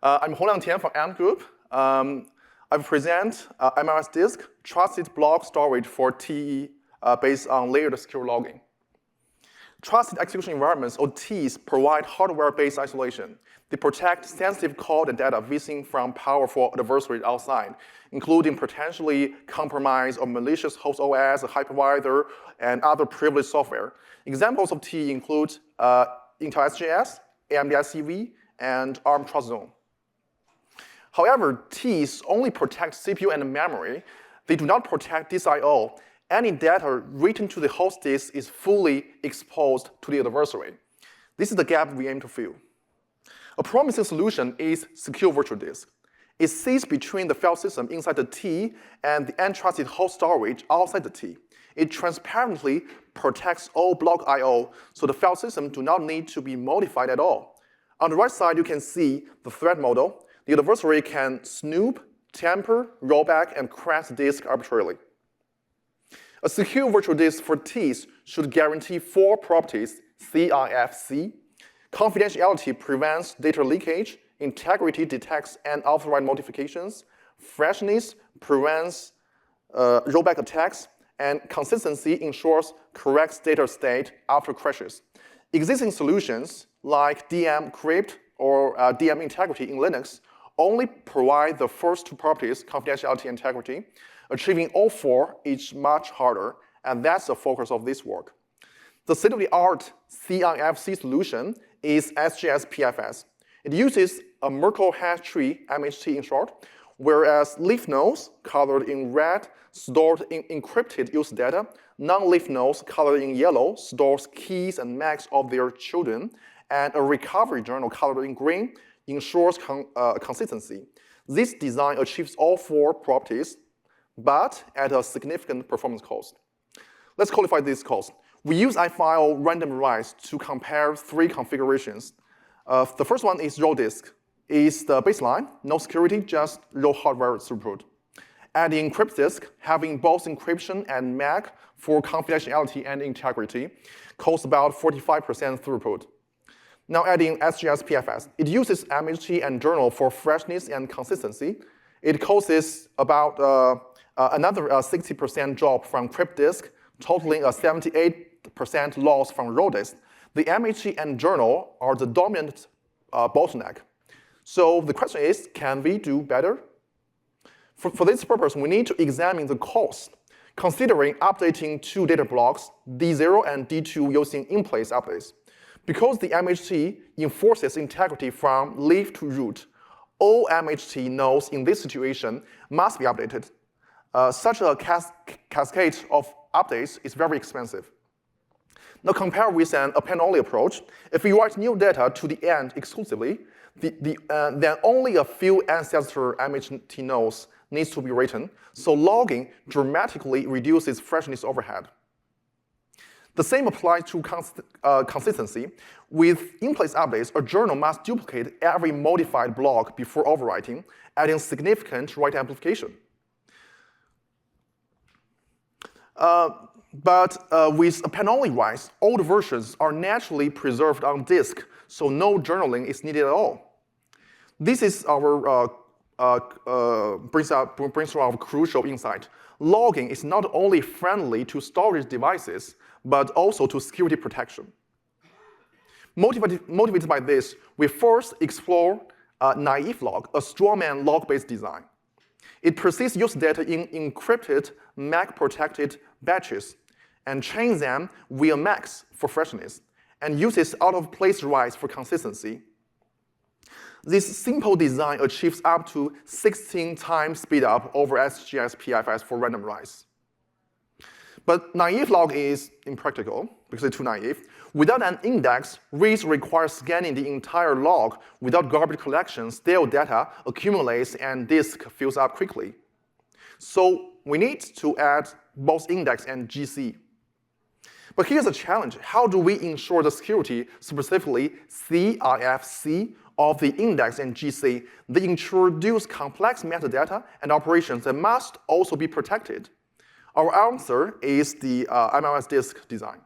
I'm Hongliang Tian from Ant Group. I present MlsDisk, trusted block storage for TE based on layered secure logging. Trusted execution environments, or TEs, provide hardware-based isolation. They protect sensitive code and data missing from powerful adversaries outside, including potentially compromised or malicious host OS, hypervisor, and other privileged software. Examples of TE include Intel SGX, AMD CV, and ARM Trust Zone. However, TEs only protect CPU and memory. They do not protect disk I/O. Any data written to the host disk is fully exposed to the adversary. This is the gap we aim to fill. A promising solution is secure virtual disk. It sits between the file system inside the T and the untrusted host storage outside the T. It transparently protects all block I/O, so the file system do not need to be modified at all. On the right side, you can see the threat model. The adversary can snoop, tamper, rollback, and crash the disk arbitrarily. A secure virtual disk for TEs should guarantee 4 properties, CIFC. Confidentiality prevents data leakage, integrity detects unauthorized modifications, freshness prevents rollback attacks, and consistency ensures correct data state after crashes. Existing solutions like DM Crypt or DM Integrity in Linux only provide the first 2 properties, confidentiality and integrity. Achieving all 4 is much harder, and that's the focus of this work. The state-of-the-art CIFC solution is SGX-PFS. It uses a Merkle Hash Tree, MHT in short, whereas leaf nodes colored in red stored in encrypted user data, non-leaf nodes colored in yellow stores keys and MACs of their children, and a recovery journal colored in green ensures consistency. This design achieves all 4 properties, but at a significant performance cost. Let's qualify this cost. We use iFile randomized to compare 3 configurations. The first one is raw disk. It's the baseline, no security, just raw hardware throughput. Adding encrypt disk, having both encryption and MAC for confidentiality and integrity, costs about 45% throughput. Now adding SGX-PFS. It uses MHT and journal for freshness and consistency. It causes about another 60% drop from crypt disk, totaling a 78% loss from raw disk. The MHT and journal are the dominant bottleneck. So the question is, can we do better? For this purpose, we need to examine the cost, considering updating 2 data blocks, D0 and D2 using in-place updates. Because the MHT enforces integrity from leaf to root, all MHT nodes in this situation must be updated. Such a cascade of updates is very expensive. Now compare with an append-only approach. If we write new data to the end exclusively, then only a few ancestor MHT nodes needs to be written, so logging dramatically reduces freshness overhead. The same applies to consistency. With in-place updates, a journal must duplicate every modified block before overwriting, adding significant write amplification. But with append-only writes, old versions are naturally preserved on disk, so no journaling is needed at all. This is our brings to our crucial insight. Logging is not only friendly to storage devices, but also to security protection. Motivated by this, we first explore naive log, a strawman log-based design. It persists user data in encrypted, MAC-protected batches and chains them via MACs for freshness, and uses out-of-place writes for consistency. This simple design achieves up to 16 times speedup over SGX-PFS for random writes. But naive log is impractical because it's too naive. Without an index, reads require scanning the entire log. Without garbage collection, stale data accumulates and disk fills up quickly. So we need to add both index and GC. But here's a challenge. How do we ensure the security, specifically CIFC, of the index and GC? They introduce complex metadata and operations that must also be protected. Our answer is the MlsDisk design.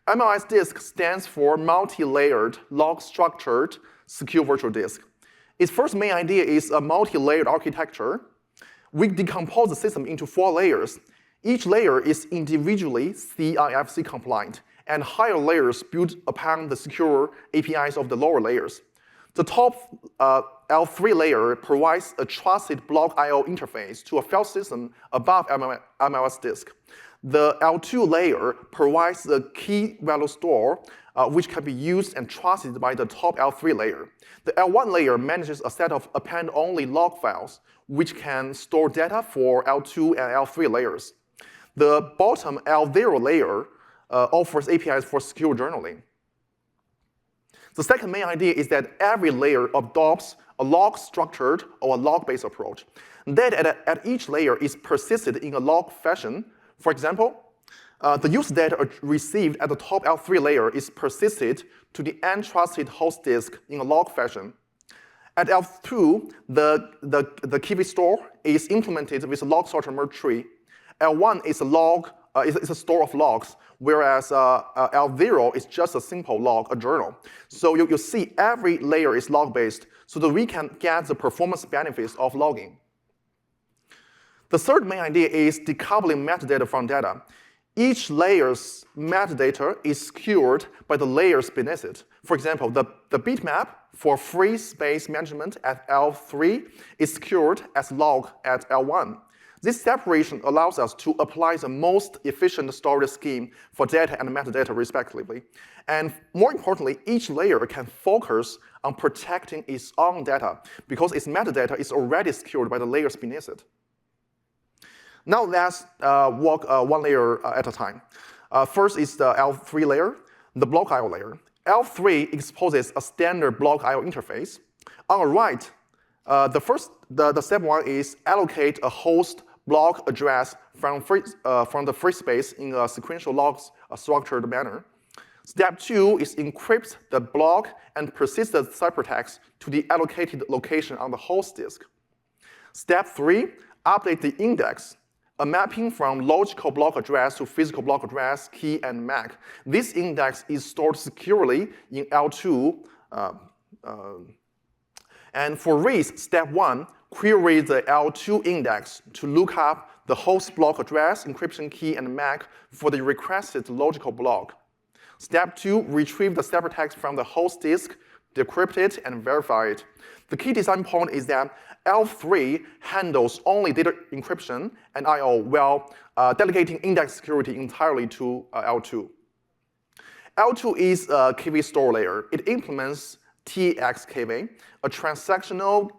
MlsDisk stands for multi-layered, log-structured, secure virtual disk. Its first main idea is a multi-layered architecture. We decompose the system into 4 layers. Each layer is individually CIFC compliant, and higher layers build upon the secure APIs of the lower layers. The top L3 layer provides a trusted block I/O interface to a file system above MlsDisk. The L2 layer provides the key value store, which can be used and trusted by the top L3 layer. The L1 layer manages a set of append-only log files, which can store data for L2 and L3 layers. The bottom L0 layer offers APIs for secure journaling. The second main idea is that every layer adopts a log-structured or a log-based approach. Data at each layer is persisted in a log fashion. For example, the user data received at the top L3 layer is persisted to the untrusted host disk in a log fashion. At L2, the key store is implemented with a log sorter merge tree. L1 is a store of logs, whereas L0 is just a simple log, a journal. So you see every layer is log-based so that we can get the performance benefits of logging. The third main idea is decoupling metadata from data. Each layer's metadata is secured by the layers beneath it. For example, the bitmap for free space management at L3 is secured as log at L1. This separation allows us to apply the most efficient storage scheme for data and metadata respectively. And more importantly, each layer can focus on protecting its own data because its metadata is already secured by the layers beneath it. Now let's walk one layer at a time. First is the L3 layer, the block I/O layer. L3 exposes a standard block I/O interface. On the right, the step 1 is allocate a host block address from the free space in a sequential log structured manner. Step 2 is encrypt the block and persist the ciphertext to the allocated location on the host disk. Step 3, update the index, a mapping from logical block address to physical block address, key, and MAC. This index is stored securely in L2. And for reads, step 1, query the L2 index to look up the host block address, encryption key, and MAC for the requested logical block. Step 2, retrieve the ciphertext from the host disk, decrypt it, and verify it. The key design point is that L3 handles only data encryption and I/O while delegating index security entirely to L2. L2 is a KV store layer. It implements TXKV, a transactional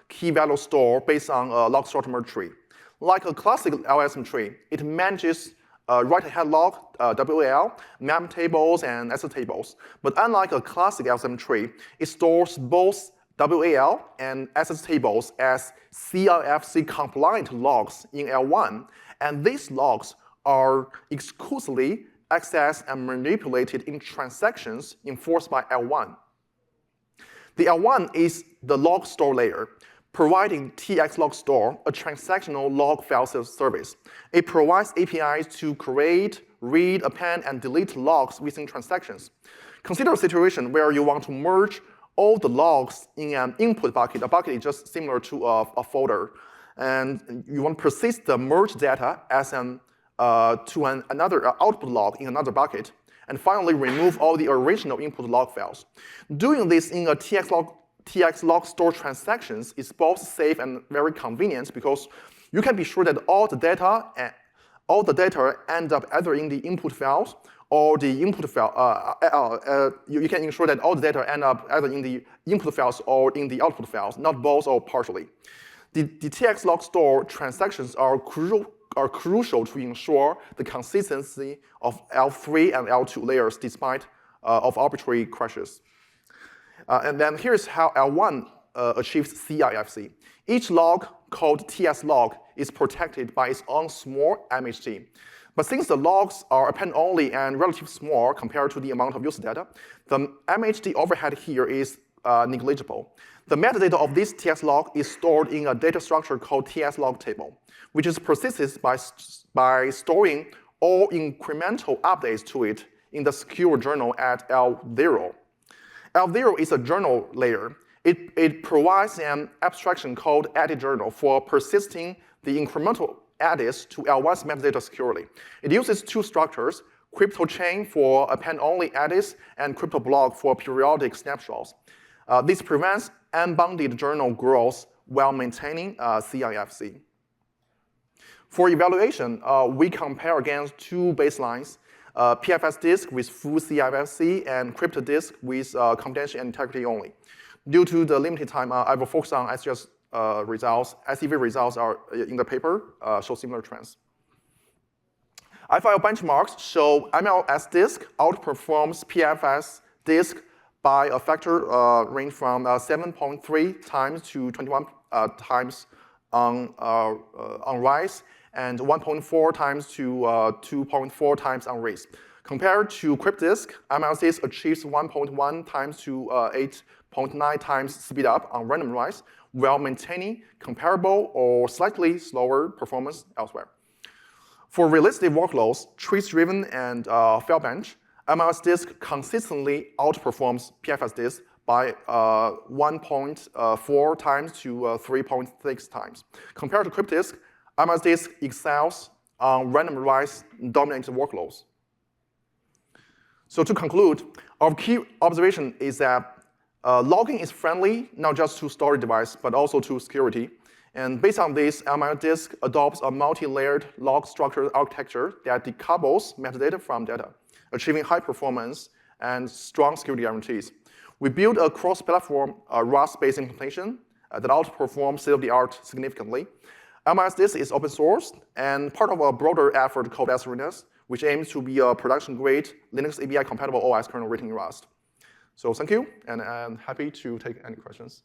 key value store based on a log sorter merge tree. Like a classic LSM tree, it manages write-ahead log, WAL, map tables, and asset tables. But unlike a classic LSM tree, it stores both WAL and asset tables as CIFC compliant logs in L1, and these logs are exclusively accessed and manipulated in transactions enforced by L1. The L1 is the log store layer, providing TXLogStore, a transactional log file service. It provides APIs to create, read, append, and delete logs within transactions. Consider a situation where you want to merge all the logs in an input bucket. A bucket is just similar to a folder. And you want to persist the merged data as another output log in another bucket. And finally, remove all the original input log files. Doing this in a TXLogStore transactions is both safe and very convenient because you can be sure that all the data end up either in the input files or the input file. You can ensure that all the data end up either in the input files or in the output files, not both or partially. The TXLogStore transactions are crucial to ensure the consistency of L3 and L2 layers despite of arbitrary crashes. And then here's how L1 achieves CIFC. Each log called TSLog is protected by its own small MHD. But since the logs are append-only and relatively small compared to the amount of user data, the MHD overhead here is negligible. The metadata of this TSLog is stored in a data structure called TSLog table, which is persisted by storing all incremental updates to it in the secure journal at L0. L0 is a journal layer. It provides an abstraction called edit journal for persisting the incremental edits to L1's metadata securely. It uses two structures, crypto chain for append-only edits and crypto block for periodic snapshots. This prevents unbounded journal growth while maintaining CIFC. For evaluation, we compare against two baselines, PFS disk with full CIFC and crypto disk with confidential and integrity only. Due to the limited time, I will focus on SGX results. SEV results are in the paper, show similar trends. iFile benchmarks show MlsDisk outperforms PFS disk by a factor range from 7.3 times to 21 times on writes and 1.4 times to 2.4 times on reads. Compared to CryptDisk, MlsDisk achieves 1.1 times to 8.9 times speed up on random writes while maintaining comparable or slightly slower performance elsewhere. For realistic workloads, trace-driven and file bench, MlsDisk consistently outperforms PFS disk by 1.4 times to 3.6 times. Compared to CryptDisk, MlsDisk excels on random writes dominated workloads. So to conclude, our key observation is that logging is friendly not just to storage device, but also to security. And based on this, MlsDisk adopts a multi-layered log structure architecture that decouples metadata from data, achieving high performance and strong security guarantees. We built a cross-platform Rust-based implementation that outperforms state-of-the-art significantly. MlsDisk is open source and part of a broader effort called freshness, which aims to be a production-grade Linux API-compatible OS kernel written in Rust. So thank you, and I'm happy to take any questions.